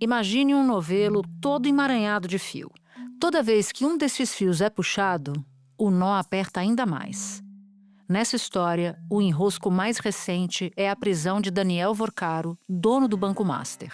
Imagine um novelo todo emaranhado de fio. Toda vez que um desses fios é puxado, o nó aperta ainda mais. Nessa história, o enrosco mais recente é a prisão de Daniel Vorcaro, dono do Banco Master.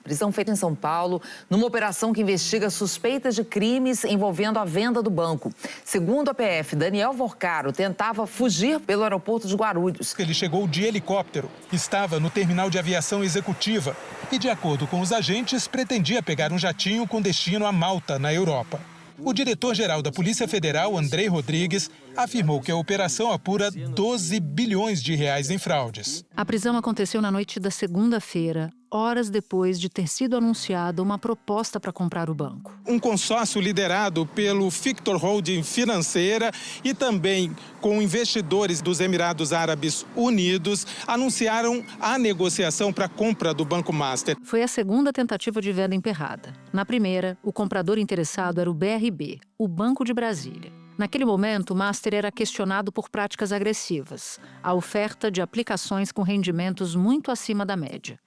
Prisão feita em São Paulo, numa operação que investiga suspeitas de crimes envolvendo a venda do banco. Segundo a PF, Daniel Vorcaro tentava fugir pelo aeroporto de Guarulhos. Ele chegou de helicóptero, estava no terminal de aviação executiva e, de acordo com os agentes, pretendia pegar um jatinho com destino a Malta, na Europa. O diretor-geral da Polícia Federal, Andrei Rodrigues, afirmou que a operação apura 12 bilhões de reais em fraudes. A prisão aconteceu na noite da segunda-feira, horas depois de ter sido anunciada uma proposta para comprar o banco. Um consórcio liderado pelo Victor Holding Financeira e também com investidores dos Emirados Árabes Unidos anunciaram a negociação para a compra do Banco Master. Foi a segunda tentativa de venda emperrada. Na primeira, o comprador interessado era o BRB, o Banco de Brasília. Naquele momento, o Master era questionado por práticas agressivas, a oferta de aplicações com rendimentos muito acima da média.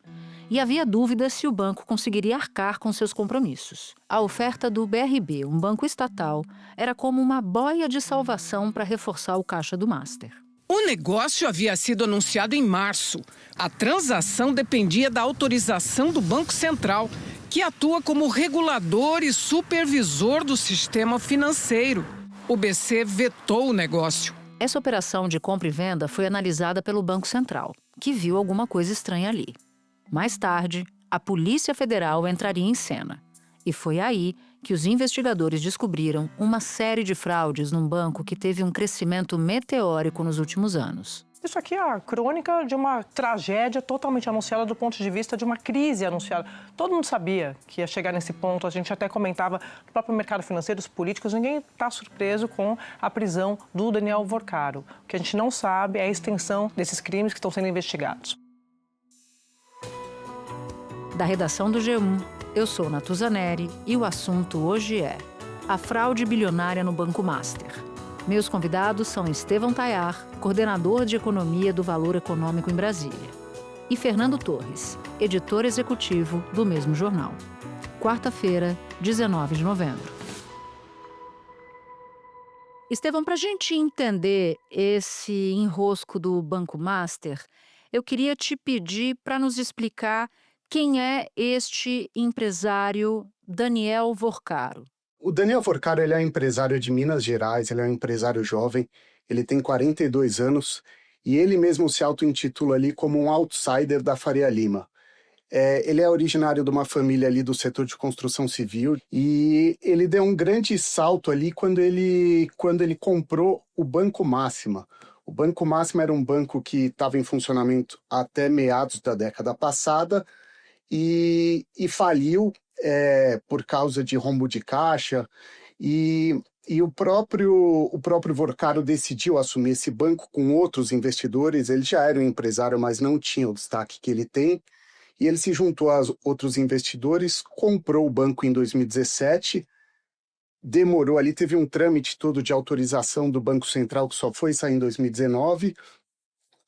E havia dúvida se o banco conseguiria arcar com seus compromissos. A oferta do BRB, um banco estatal, era como uma boia de salvação para reforçar o caixa do Master. O negócio havia sido anunciado em março. A transação dependia da autorização do Banco Central, que atua como regulador e supervisor do sistema financeiro. O BC vetou o negócio. Essa operação de compra e venda foi analisada pelo Banco Central, que viu alguma coisa estranha ali. Mais tarde, a Polícia Federal entraria em cena. E foi aí que os investigadores descobriram uma série de fraudes num banco que teve um crescimento meteórico nos últimos anos. Isso aqui é a crônica de uma tragédia totalmente anunciada do ponto de vista de uma crise anunciada. Todo mundo sabia que ia chegar nesse ponto, a gente até comentava no próprio mercado financeiro, os políticos, ninguém está surpreso com a prisão do Daniel Vorcaro. O que a gente não sabe é a extensão desses crimes que estão sendo investigados. Da redação do G1, eu sou Natuza Neri e o assunto hoje é a fraude bilionária no Banco Master. Meus convidados são Estevão Tayar, coordenador de Economia do Valor Econômico em Brasília, e Fernando Torres, editor executivo do mesmo jornal. Quarta-feira, 19 de novembro. Estevão, para a gente entender esse enrosco do Banco Master, eu queria te pedir para nos explicar quem é este empresário Daniel Vorcaro. O Daniel Vorcaro, ele é empresário de Minas Gerais, ele é um empresário jovem, ele tem 42 anos e ele mesmo se auto-intitula ali como um outsider da Faria Lima. Ele é originário de uma família ali do setor de construção civil e ele deu um grande salto ali quando ele comprou o Banco Máxima. O Banco Máxima era um banco que estava em funcionamento até meados da década passada e faliu por causa de rombo de caixa, e o próprio Vorcaro decidiu assumir esse banco com outros investidores. Ele já era um empresário, mas não tinha o destaque que ele tem, e ele se juntou a outros investidores, comprou o banco em 2017, demorou ali, teve um trâmite todo de autorização do Banco Central que só foi sair em 2019,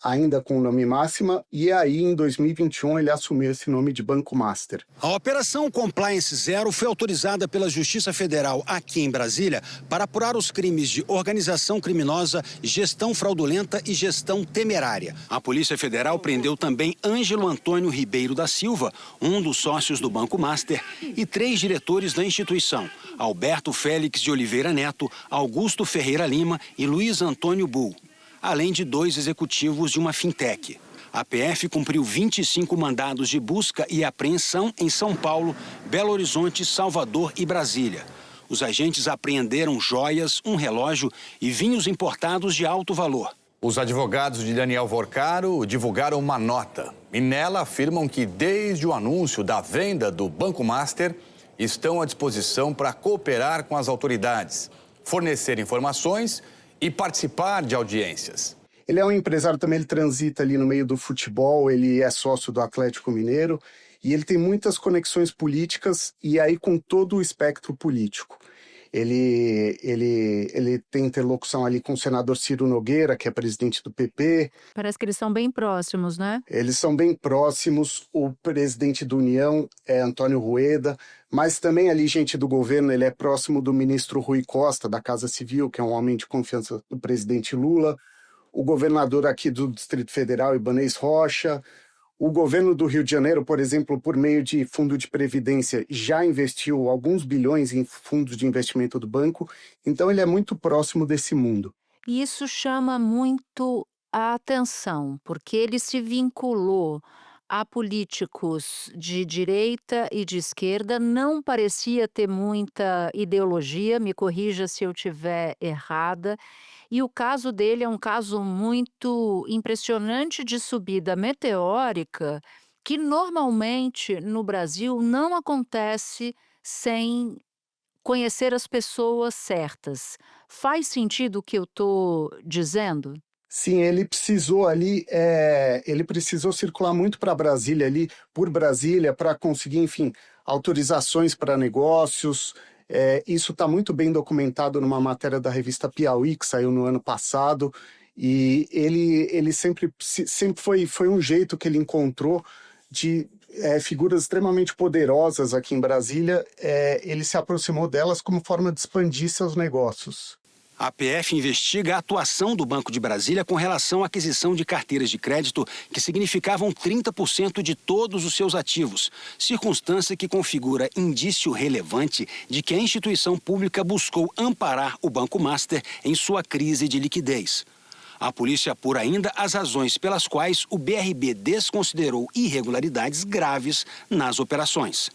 ainda com o nome Máxima, e aí em 2021 ele assumiu esse nome de Banco Master. A Operação Compliance Zero foi autorizada pela Justiça Federal aqui em Brasília para apurar os crimes de organização criminosa, gestão fraudulenta e gestão temerária. A Polícia Federal prendeu também Ângelo Antônio Ribeiro da Silva, um dos sócios do Banco Master, e 3 diretores da instituição: Alberto Félix de Oliveira Neto, Augusto Ferreira Lima e Luiz Antônio Bull, além de 2 executivos de uma fintech. A PF cumpriu 25 mandados de busca e apreensão em São Paulo, Belo Horizonte, Salvador e Brasília. Os agentes apreenderam joias, um relógio e vinhos importados de alto valor. Os advogados de Daniel Vorcaro divulgaram uma nota e nela afirmam que desde o anúncio da venda do Banco Master estão à disposição para cooperar com as autoridades, fornecer informações e participar de audiências. Ele é um empresário também, ele transita ali no meio do futebol, ele é sócio do Atlético Mineiro e ele tem muitas conexões políticas e aí com todo o espectro político. Ele tem interlocução ali com o senador Ciro Nogueira, que é presidente do PP. Parece que eles são bem próximos, né? Eles são bem próximos. O presidente da União é Antônio Rueda, mas também ali gente do governo, ele é próximo do ministro Rui Costa, da Casa Civil, que é um homem de confiança do presidente Lula. O governador aqui do Distrito Federal, Ibanez Rocha. O governo do Rio de Janeiro, por exemplo, por meio de fundo de previdência, já investiu alguns bilhões em fundos de investimento do banco. Então, ele é muito próximo desse mundo. E isso chama muito a atenção, porque ele se vinculou a políticos de direita e de esquerda, não parecia ter muita ideologia, me corrija se eu estiver errada. E o caso dele é um caso muito impressionante de subida meteórica, que normalmente no Brasil não acontece sem conhecer as pessoas certas. Faz sentido o que eu estou dizendo? Sim, ele precisou ali, ele precisou circular muito para Brasília ali, por Brasília, para conseguir, enfim, autorizações para negócios. Isso está muito bem documentado numa matéria da revista Piauí, que saiu no ano passado, e ele sempre foi um jeito que ele encontrou de figuras extremamente poderosas aqui em Brasília, ele se aproximou delas como forma de expandir seus negócios. A PF investiga a atuação do Banco de Brasília com relação à aquisição de carteiras de crédito que significavam 30% de todos os seus ativos, circunstância que configura indício relevante de que a instituição pública buscou amparar o Banco Master em sua crise de liquidez. A polícia apura ainda as razões pelas quais o BRB desconsiderou irregularidades graves nas operações.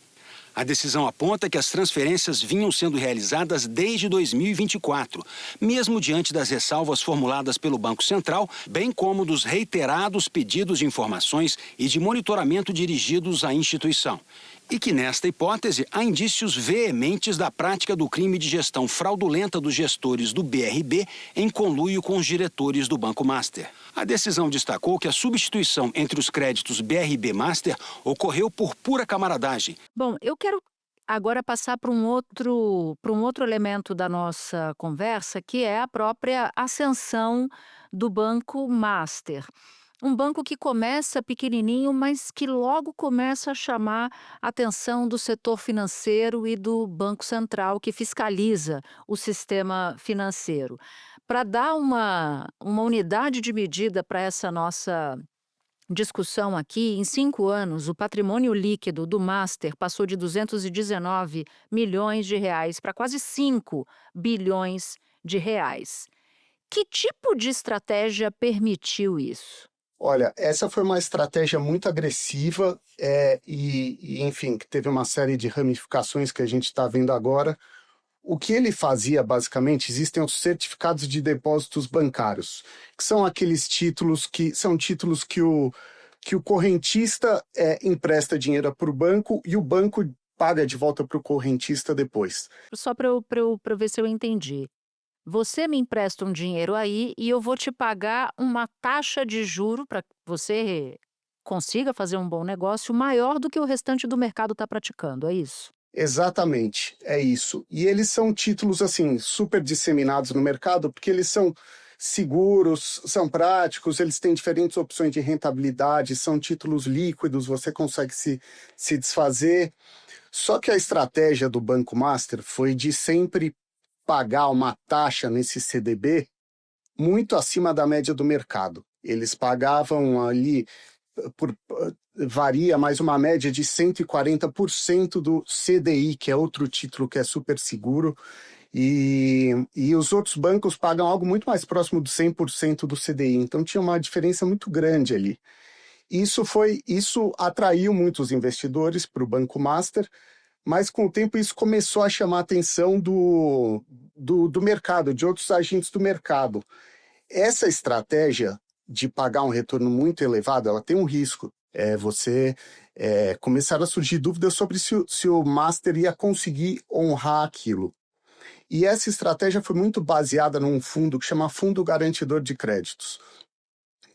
A decisão aponta que as transferências vinham sendo realizadas desde 2024, mesmo diante das ressalvas formuladas pelo Banco Central, bem como dos reiterados pedidos de informações e de monitoramento dirigidos à instituição. E que, nesta hipótese, há indícios veementes da prática do crime de gestão fraudulenta dos gestores do BRB em conluio com os diretores do Banco Master. A decisão destacou que a substituição entre os créditos BRB Master ocorreu por pura camaradagem. Bom, eu quero agora passar para um outro elemento da nossa conversa, que é a própria ascensão do Banco Master. Um banco que começa pequenininho, mas que logo começa a chamar a atenção do setor financeiro e do Banco Central, que fiscaliza o sistema financeiro. Para dar uma unidade de medida para essa nossa discussão aqui, em 5 anos, o patrimônio líquido do Master passou de 219 milhões de reais para quase 5 bilhões de reais. Que tipo de estratégia permitiu isso? Olha, essa foi uma estratégia muito agressiva enfim, que teve uma série de ramificações que a gente está vendo agora. O que ele fazia, basicamente, existem os certificados de depósitos bancários, que são aqueles títulos que o correntista empresta dinheiro para o banco e o banco paga de volta para o correntista depois. Só para eu ver se eu entendi. Você me empresta um dinheiro aí e eu vou te pagar uma taxa de juro para que você consiga fazer um bom negócio maior do que o restante do mercado está praticando, é isso? Exatamente, é isso. E eles são títulos, assim, super disseminados no mercado, porque eles são seguros, são práticos, eles têm diferentes opções de rentabilidade, são títulos líquidos, você consegue se desfazer. Só que a estratégia do Banco Master foi de sempre pagar uma taxa nesse CDB muito acima da média do mercado. Eles pagavam ali, varia, mas uma média de 140% do CDI, que é outro título que é super seguro, e os outros bancos pagam algo muito mais próximo do 100% do CDI, então tinha uma diferença muito grande ali. Isso atraiu muitos investidores para o Banco Master, mas com o tempo isso começou a chamar a atenção do mercado, de outros agentes do mercado. Essa estratégia de pagar um retorno muito elevado, ela tem um risco. Começaram a surgir dúvidas sobre se o Master ia conseguir honrar aquilo. E essa estratégia foi muito baseada num fundo que chama Fundo Garantidor de Créditos.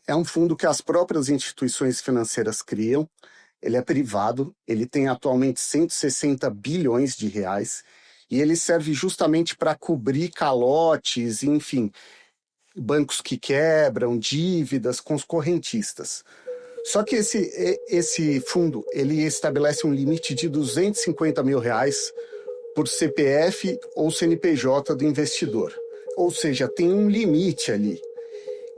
É um fundo que as próprias instituições financeiras criam. Ele é privado, ele tem atualmente 160 bilhões de reais E ele serve justamente para cobrir calotes, enfim, bancos que quebram, dívidas com os correntistas. Só que esse fundo, ele estabelece um limite de R$250 mil por CPF ou CNPJ do investidor. Ou seja, tem um limite ali.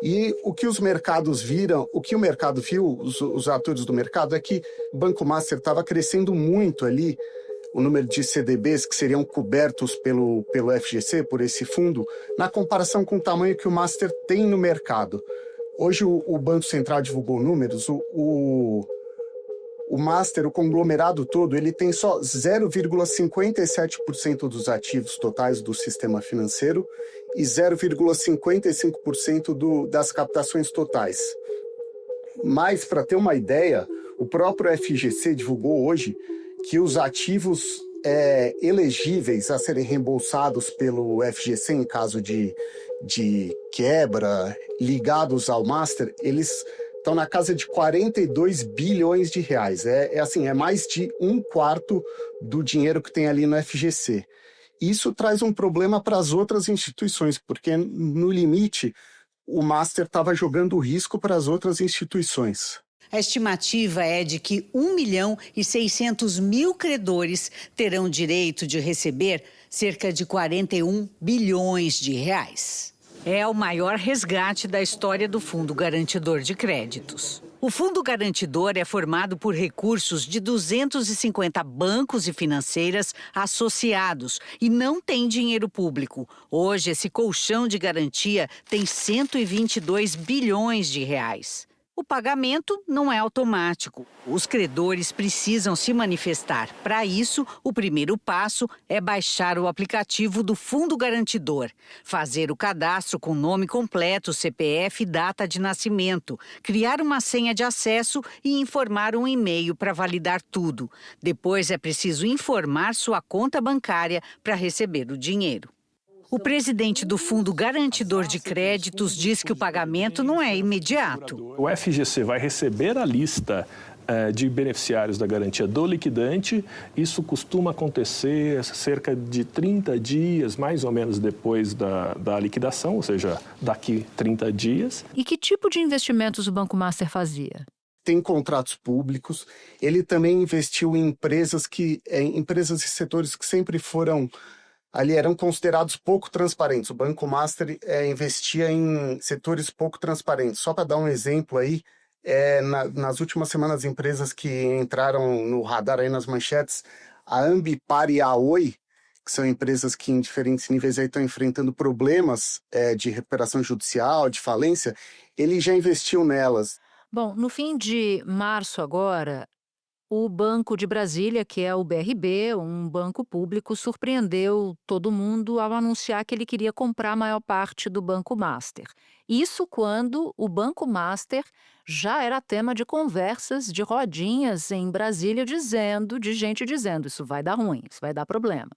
E o que os mercados viram, o que o mercado viu, os atores do mercado, é que o Banco Master estava crescendo muito ali, o número de CDBs que seriam cobertos pelo FGC, por esse fundo, na comparação com o tamanho que o Master tem no mercado. Hoje o Banco Central divulgou números, o Master, o conglomerado todo, ele tem só 0,57% dos ativos totais do sistema financeiro e 0,55% das captações totais. Mas, para ter uma ideia, o próprio FGC divulgou hoje que os ativos elegíveis a serem reembolsados pelo FGC em caso de quebra, ligados ao Master, eles estão na casa de 42 bilhões de reais. É mais de 1/4 do dinheiro que tem ali no FGC. Isso traz um problema para as outras instituições, porque, no limite, o Master estava jogando risco para as outras instituições. A estimativa é de que 1.600.000 credores terão direito de receber cerca de 41 bilhões de reais. É o maior resgate da história do Fundo Garantidor de Créditos. O Fundo Garantidor é formado por recursos de 250 bancos e financeiras associados e não tem dinheiro público. Hoje, esse colchão de garantia tem 122 bilhões de reais. O pagamento não é automático. Os credores precisam se manifestar. Para isso, o primeiro passo é baixar o aplicativo do Fundo Garantidor, fazer o cadastro com nome completo, CPF e data de nascimento, criar uma senha de acesso e informar um e-mail para validar tudo. Depois é preciso informar sua conta bancária para receber o dinheiro. O presidente do Fundo Garantidor de Créditos diz que o pagamento não é imediato. O FGC vai receber a lista de beneficiários da garantia do liquidante. Isso costuma acontecer cerca de 30 dias, mais ou menos depois da liquidação, ou seja, daqui 30 dias. E que tipo de investimentos o Banco Master fazia? Tem contratos públicos. Ele também investiu em empresas e setores que sempre foram... ali eram considerados pouco transparentes. O Banco Master investia em setores pouco transparentes. Só para dar um exemplo aí, nas últimas semanas, empresas que entraram no radar aí nas manchetes, a Ambipar e a Oi, que são empresas que em diferentes níveis aí estão enfrentando problemas de recuperação judicial, de falência, ele já investiu nelas. Bom, no fim de março agora, o Banco de Brasília, que é o BRB, um banco público, surpreendeu todo mundo ao anunciar que ele queria comprar a maior parte do Banco Master. Isso quando o Banco Master já era tema de conversas, de rodinhas em Brasília, de gente dizendo isso vai dar ruim, isso vai dar problema.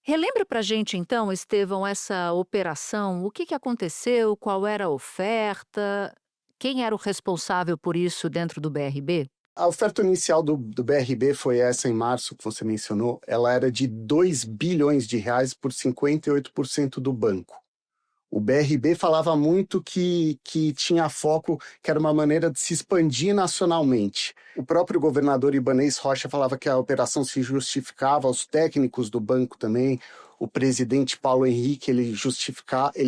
Relembra pra gente então, Estevão, essa operação, o que aconteceu, qual era a oferta, quem era o responsável por isso dentro do BRB? A oferta inicial do BRB foi essa em março, que você mencionou. Ela era de 2 bilhões de reais por 58% do banco. O BRB falava muito que tinha foco, que era uma maneira de se expandir nacionalmente. O próprio governador Ibanez Rocha falava que a operação se justificava, os técnicos do banco também. O presidente Paulo Henrique, ele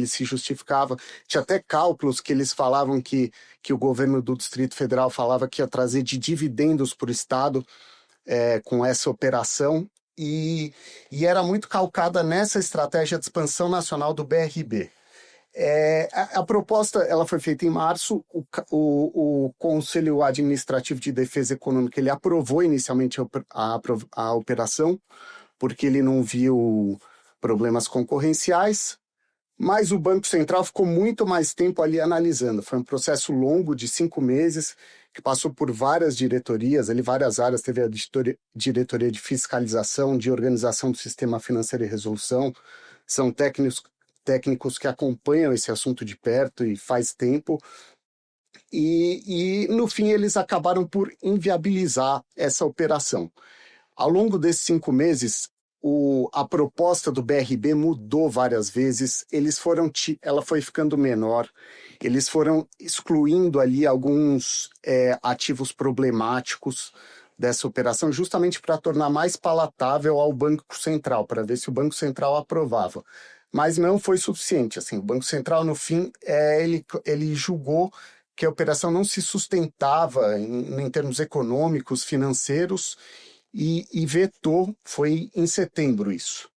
se justificava. Tinha até cálculos que eles falavam que o governo do Distrito Federal falava que ia trazer de dividendos para o Estado com essa operação. E era muito calcada nessa estratégia de expansão nacional do BRB. A proposta ela foi feita em março. O Conselho Administrativo de Defesa Econômica ele aprovou inicialmente a operação, porque ele não viu problemas concorrenciais, mas o Banco Central ficou muito mais tempo ali analisando. Foi um processo longo de 5 meses, que passou por várias diretorias, ali várias áreas. Teve a diretoria de fiscalização, de organização do sistema financeiro e resolução. São técnicos que acompanham esse assunto de perto e faz tempo. E no fim, eles acabaram por inviabilizar essa operação. Ao longo desses 5 meses, a proposta do BRB mudou várias vezes, ela foi ficando menor, eles foram excluindo ali alguns ativos problemáticos dessa operação, justamente para tornar mais palatável ao Banco Central, para ver se o Banco Central aprovava. Mas não foi suficiente. Assim, o Banco Central, no fim, ele julgou que a operação não se sustentava em termos econômicos, financeiros, e vetou. Foi em setembro isso.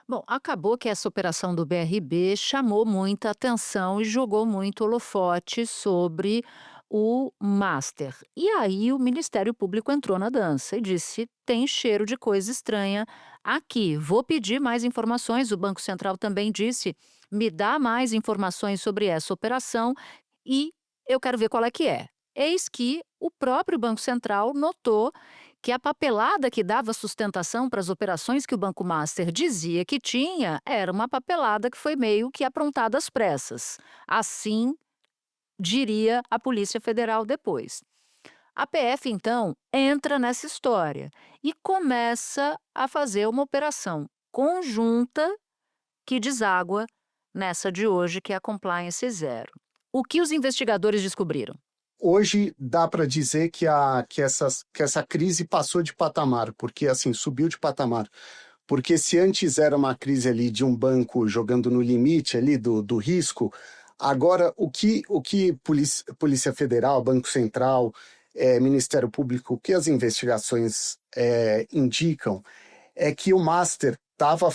Bom, acabou que essa operação do BRB chamou muita atenção e jogou muito holofote sobre o Master. E aí o Ministério Público entrou na dança e disse: tem cheiro de coisa estranha aqui, vou pedir mais informações. O Banco Central também disse: me dá mais informações sobre essa operação e eu quero ver qual é que é. Eis que o próprio Banco Central notou que a papelada que dava sustentação para as operações que o Banco Master dizia que tinha era uma papelada que foi meio que aprontada às pressas. Assim diria a Polícia Federal depois. A PF, então, entra nessa história e começa a fazer uma operação conjunta que deságua nessa de hoje, que é a Compliance Zero. O que os investigadores descobriram? Hoje dá para dizer que essa crise passou de patamar, porque assim, subiu de patamar. Porque se antes era uma crise ali de um banco jogando no limite ali do risco, agora o que Polícia Federal, Banco Central, Ministério Público, o que as investigações indicam é que o Master estava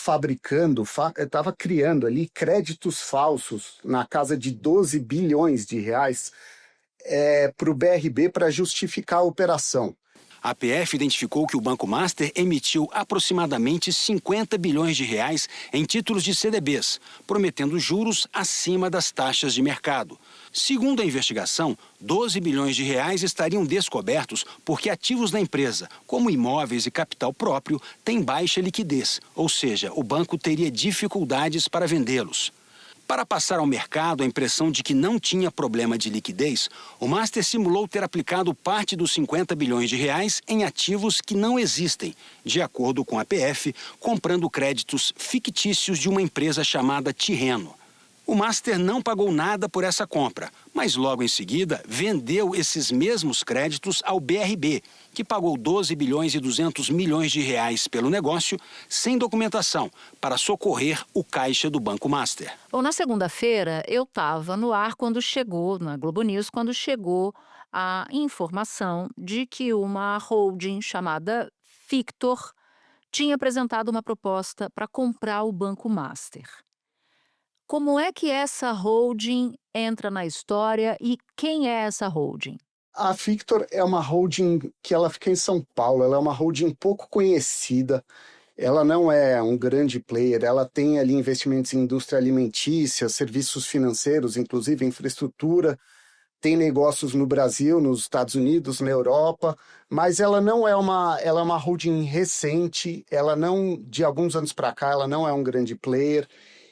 criando ali créditos falsos na casa de 12 bilhões de reais para o BRB para justificar a operação. A PF identificou que o Banco Master emitiu aproximadamente 50 bilhões de reais em títulos de CDBs, prometendo juros acima das taxas de mercado. Segundo a investigação, 12 bilhões de reais estariam descobertos porque ativos da empresa, como imóveis e capital próprio, têm baixa liquidez, ou seja, o banco teria dificuldades para vendê-los. Para passar ao mercado a impressão de que não tinha problema de liquidez, o Master simulou ter aplicado parte dos 50 bilhões de reais em ativos que não existem, de acordo com a PF, comprando créditos fictícios de uma empresa chamada Tirreno. O Master não pagou nada por essa compra, mas logo em seguida vendeu esses mesmos créditos ao BRB, que pagou 12 bilhões e 200 milhões de reais pelo negócio, sem documentação, para socorrer o caixa do Banco Master. Bom, na segunda-feira eu estava no ar quando chegou, na Globo News, quando chegou a informação de que uma holding chamada Fictor tinha apresentado uma proposta para comprar o Banco Master. Como é que essa holding entra na história e quem é essa holding? A Fictor é uma holding que ela fica em São Paulo, ela é uma holding pouco conhecida, ela não é um grande player, ela tem ali investimentos em indústria alimentícia, serviços financeiros, inclusive infraestrutura, tem negócios no Brasil, nos Estados Unidos, na Europa, mas ela é uma holding recente, ela não, de alguns anos para cá, ela não é um grande player.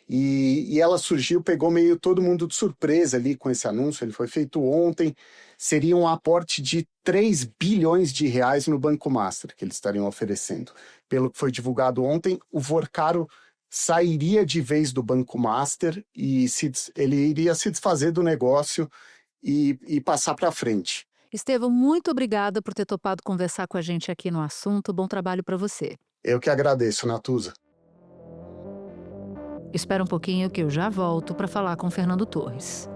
E ela surgiu, pegou meio todo mundo de surpresa ali com esse anúncio, ele foi feito ontem, seria um aporte de 3 bilhões de reais no Banco Master que eles estariam oferecendo. Pelo que foi divulgado ontem, o Vorcaro sairia de vez do Banco Master e ele iria se desfazer do negócio e passar para frente. Estevão, muito obrigada por ter topado conversar com a gente aqui no assunto. Bom trabalho para você. Eu que agradeço, Natuza. Espera um pouquinho que eu já volto para falar com Fernando Torres.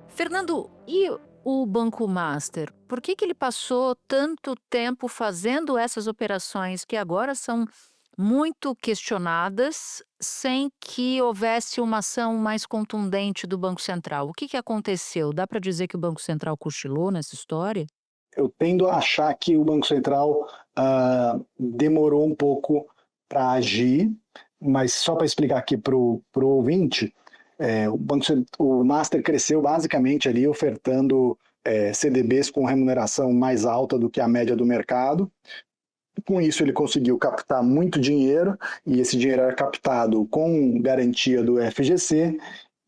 Fernando, e o Banco Master? Por que ele passou tanto tempo fazendo essas operações que agora são muito questionadas sem que houvesse uma ação mais contundente do Banco Central? O que aconteceu? Dá para dizer que o Banco Central cochilou nessa história? Eu tendo a achar que o Banco Central demorou um pouco para agir, mas só para explicar aqui para o ouvinte, o Master cresceu basicamente ali ofertando CDBs com remuneração mais alta do que a média do mercado. Com isso ele conseguiu captar muito dinheiro e esse dinheiro era captado com garantia do FGC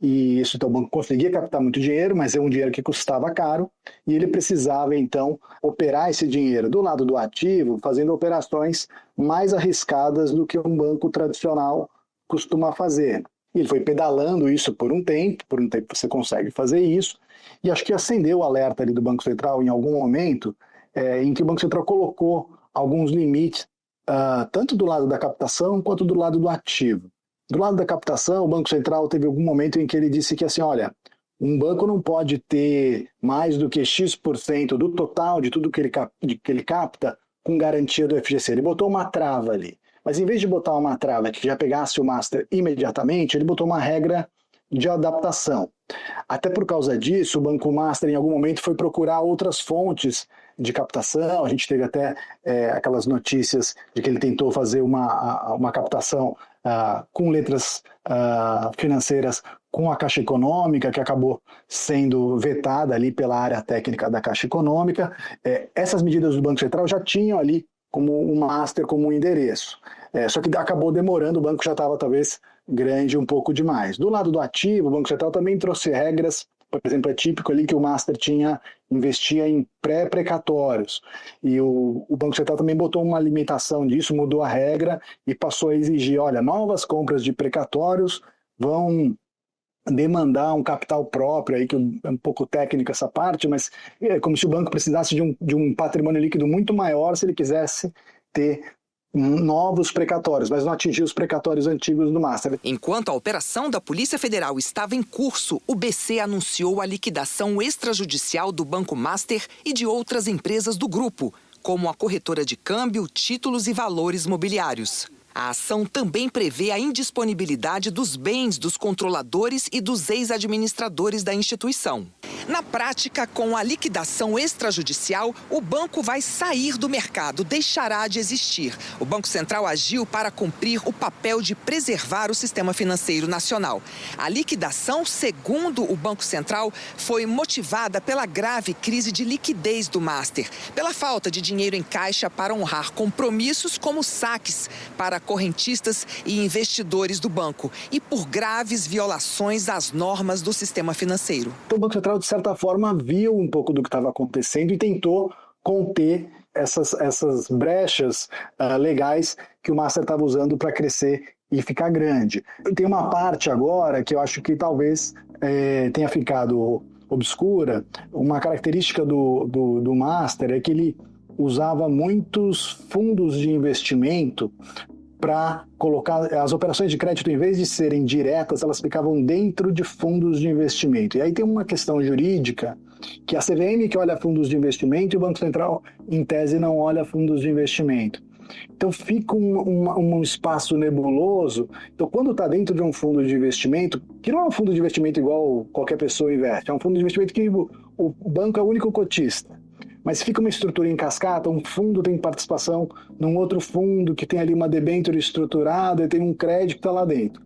e isso então o banco conseguia captar muito dinheiro, mas é um dinheiro que custava caro, e ele precisava então operar esse dinheiro do lado do ativo, fazendo operações mais arriscadas do que um banco tradicional costuma fazer. E ele foi pedalando isso por um tempo você consegue fazer isso, e acho que acendeu o alerta ali do Banco Central em algum momento, em que o Banco Central colocou alguns limites, tanto do lado da captação quanto do lado do ativo. Do lado da captação, o Banco Central teve algum momento em que ele disse que assim, olha, um banco não pode ter mais do que X% do total de tudo que ele capta com garantia do FGC. Ele botou uma trava ali. Mas em vez de botar uma trava que já pegasse o master imediatamente, ele botou uma regra de adaptação. Até por causa disso, o Banco Master em algum momento foi procurar outras fontes de captação. A gente teve até aquelas notícias de que ele tentou fazer uma captação com letras financeiras com a Caixa Econômica, que acabou sendo vetada ali pela área técnica da Caixa Econômica. Essas medidas do Banco Central já tinham ali como um master, como um endereço. Só que acabou demorando, o banco já estava talvez grande um pouco demais. Do lado do ativo, o Banco Central também trouxe regras, por exemplo, é típico ali que o master investia em pré-precatórios, e o Banco Central também botou uma limitação disso, mudou a regra e passou a exigir, olha, novas compras de precatórios vão demandar um capital próprio, aí que é um pouco técnico essa parte, mas é como se o banco precisasse de um patrimônio líquido muito maior se ele quisesse ter novos precatórios, mas não atingir os precatórios antigos do Master. Enquanto a operação da Polícia Federal estava em curso, o BC anunciou a liquidação extrajudicial do Banco Master e de outras empresas do grupo, como a corretora de câmbio, títulos e valores mobiliários. A ação também prevê a indisponibilidade dos bens dos controladores e dos ex-administradores da instituição. Na prática, com a liquidação extrajudicial, o banco vai sair do mercado, deixará de existir. O Banco Central agiu para cumprir o papel de preservar o sistema financeiro nacional. A liquidação, segundo o Banco Central, foi motivada pela grave crise de liquidez do Master, pela falta de dinheiro em caixa para honrar compromissos como saques para correntistas e investidores do banco e por graves violações às normas do sistema financeiro. Então, o Banco Central, de certa forma, viu um pouco do que estava acontecendo e tentou conter essas brechas legais que o Master estava usando para crescer e ficar grande. Tem uma parte agora que eu acho que talvez tenha ficado obscura. Uma característica do Master é que ele usava muitos fundos de investimento para colocar as operações de crédito, em vez de serem diretas, elas ficavam dentro de fundos de investimento. E aí tem uma questão jurídica, que a CVM que olha fundos de investimento e o Banco Central, em tese, não olha fundos de investimento. Então fica um espaço nebuloso. Então, quando está dentro de um fundo de investimento, que não é um fundo de investimento igual qualquer pessoa investe, é um fundo de investimento que o banco é o único cotista. Mas fica uma estrutura em cascata, um fundo tem participação num outro fundo que tem ali uma debênture estruturada e tem um crédito que está lá dentro.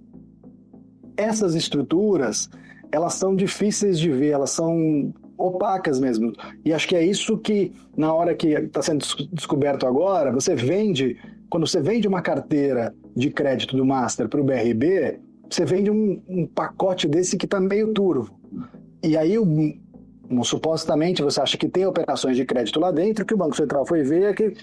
Essas estruturas, elas são difíceis de ver, elas são opacas mesmo. E acho que é isso que, na hora que está sendo descoberto agora, quando você vende uma carteira de crédito do Master para o BRB, você vende um pacote desse que está meio turvo. E aí supostamente você acha que tem operações de crédito lá dentro, que o Banco Central foi ver é que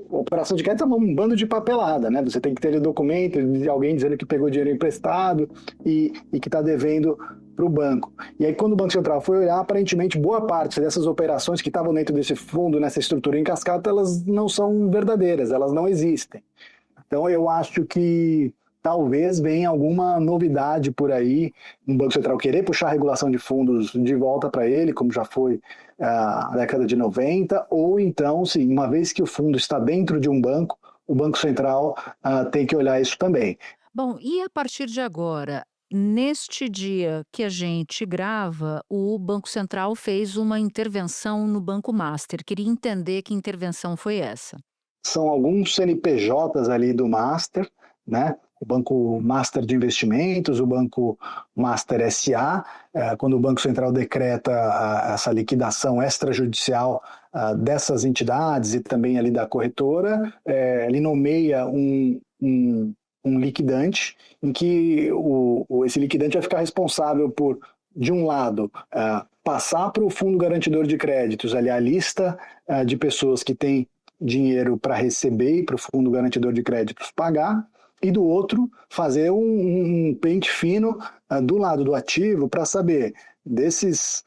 a operação de crédito é um bando de papelada, né? Você tem que ter documento de alguém dizendo que pegou dinheiro emprestado e que está devendo para o banco. E aí quando o Banco Central foi olhar, aparentemente boa parte dessas operações que estavam dentro desse fundo, nessa estrutura em cascata, elas não são verdadeiras, elas não existem. Então eu acho que talvez venha alguma novidade por aí, no Banco Central querer puxar a regulação de fundos de volta para ele, como já foi na década de 90, ou então, sim, uma vez que o fundo está dentro de um banco, o Banco Central tem que olhar isso também. Bom, e a partir de agora, neste dia que a gente grava, o Banco Central fez uma intervenção no Banco Master. Queria entender que intervenção foi essa. São alguns CNPJs ali do Master, né? O Banco Master de Investimentos, o Banco Master SA, quando o Banco Central decreta essa liquidação extrajudicial dessas entidades e também ali da corretora, ele nomeia um um liquidante, em que esse liquidante vai ficar responsável por, de um lado, passar para o Fundo Garantidor de Créditos ali a lista de pessoas que têm dinheiro para receber e para o Fundo Garantidor de Créditos pagar, e do outro, fazer um pente fino do lado do ativo para saber desses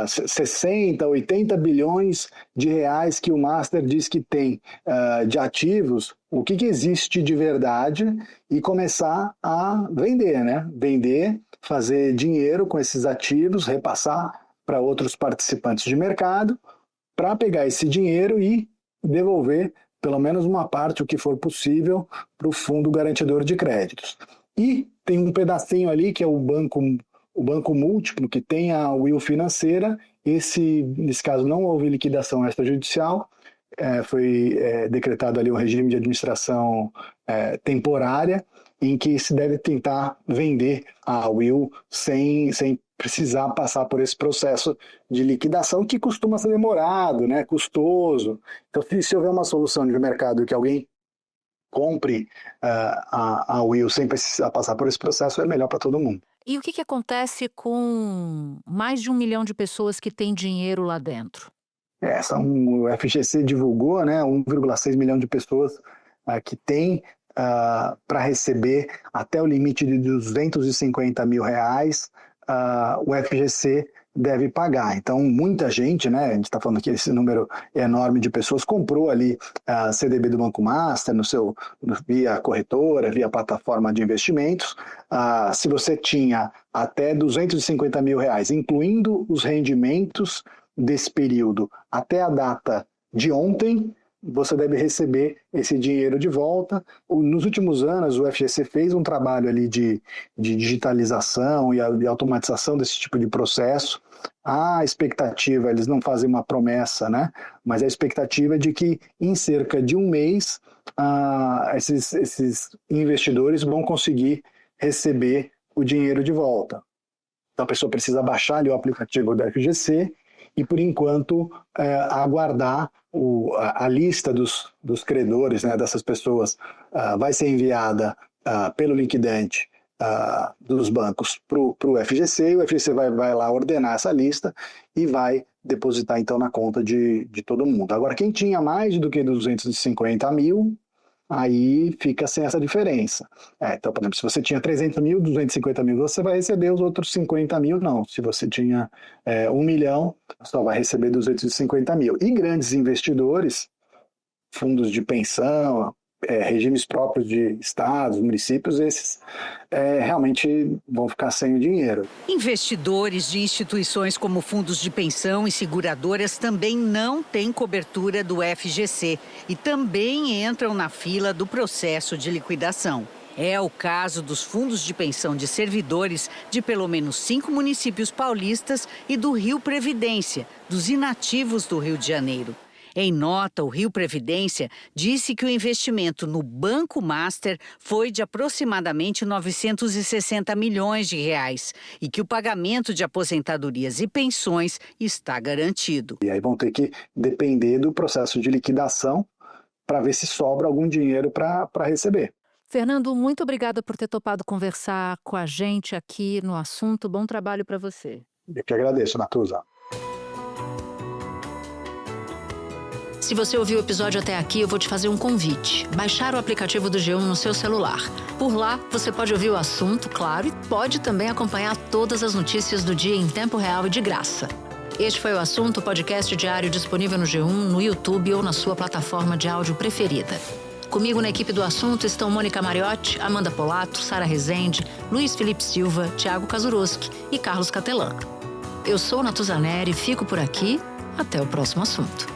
60, 80 bilhões de reais que o Master diz que tem de ativos, o que existe de verdade e começar a vender, né? Vender, fazer dinheiro com esses ativos, repassar para outros participantes de mercado, para pegar esse dinheiro e devolver pelo menos uma parte, o que for possível, para o Fundo Garantidor de Créditos. E tem um pedacinho ali que é o banco múltiplo, que tem a will financeira. Nesse caso não houve liquidação extrajudicial, foi decretado ali um regime de administração temporária, em que se deve tentar vender a will sem precisar passar por esse processo de liquidação, que costuma ser demorado, né, custoso. Então, se houver uma solução de mercado que alguém compre a will sem precisar passar por esse processo, é melhor para todo mundo. E o que acontece com mais de 1 milhão de pessoas que têm dinheiro lá dentro? O FGC divulgou, né, 1,6 milhão de pessoas que têm para receber até o limite de R$250 mil, o FGC deve pagar. Então, muita gente, né, a gente está falando aqui esse número enorme de pessoas, comprou ali a CDB do Banco Master via corretora, via plataforma de investimentos. Se você tinha até R$250 mil, incluindo os rendimentos desse período até a data de ontem, você deve receber esse dinheiro de volta. Nos últimos anos, o FGC fez um trabalho ali de digitalização e automatização desse tipo de processo. A expectativa, eles não fazem uma promessa, né? Mas a expectativa é de que em cerca de um mês, esses investidores vão conseguir receber o dinheiro de volta. Então a pessoa precisa baixar ali o aplicativo da FGC e, por enquanto, aguardar a lista dos credores, né, dessas pessoas, vai ser enviada pelo liquidante dos bancos para o FGC, e o FGC vai lá ordenar essa lista e vai depositar então na conta de todo mundo. Agora, quem tinha mais do que 250 mil, aí fica sem essa diferença. Então, por exemplo, se você tinha 300 mil, 250 mil, você vai receber os outros 50 mil, não. Se você tinha 1 milhão, só vai receber 250 mil. E grandes investidores, fundos de pensão, regimes próprios de estados, municípios, esses realmente vão ficar sem o dinheiro. Investidores de instituições como fundos de pensão e seguradoras também não têm cobertura do FGC e também entram na fila do processo de liquidação. É o caso dos fundos de pensão de servidores de pelo menos 5 municípios paulistas e do Rio Previdência, dos inativos do Rio de Janeiro. Em nota, o Rio Previdência disse que o investimento no Banco Master foi de aproximadamente 960 milhões de reais e que o pagamento de aposentadorias e pensões está garantido. E aí vão ter que depender do processo de liquidação para ver se sobra algum dinheiro para receber. Fernando, muito obrigada por ter topado conversar com a gente aqui no assunto. Bom trabalho para você. Eu que agradeço, Natuza. Se você ouviu o episódio até aqui, eu vou te fazer um convite. Baixar o aplicativo do G1 no seu celular. Por lá, você pode ouvir o assunto, claro, e pode também acompanhar todas as notícias do dia em tempo real e de graça. Este foi o Assunto, podcast diário disponível no G1, no YouTube ou na sua plataforma de áudio preferida. Comigo na equipe do Assunto estão Mônica Mariotti, Amanda Polato, Sara Rezende, Luiz Felipe Silva, Thiago Kazuroski e Carlos Catelan. Eu sou Natuza Neri, fico por aqui. Até o próximo assunto.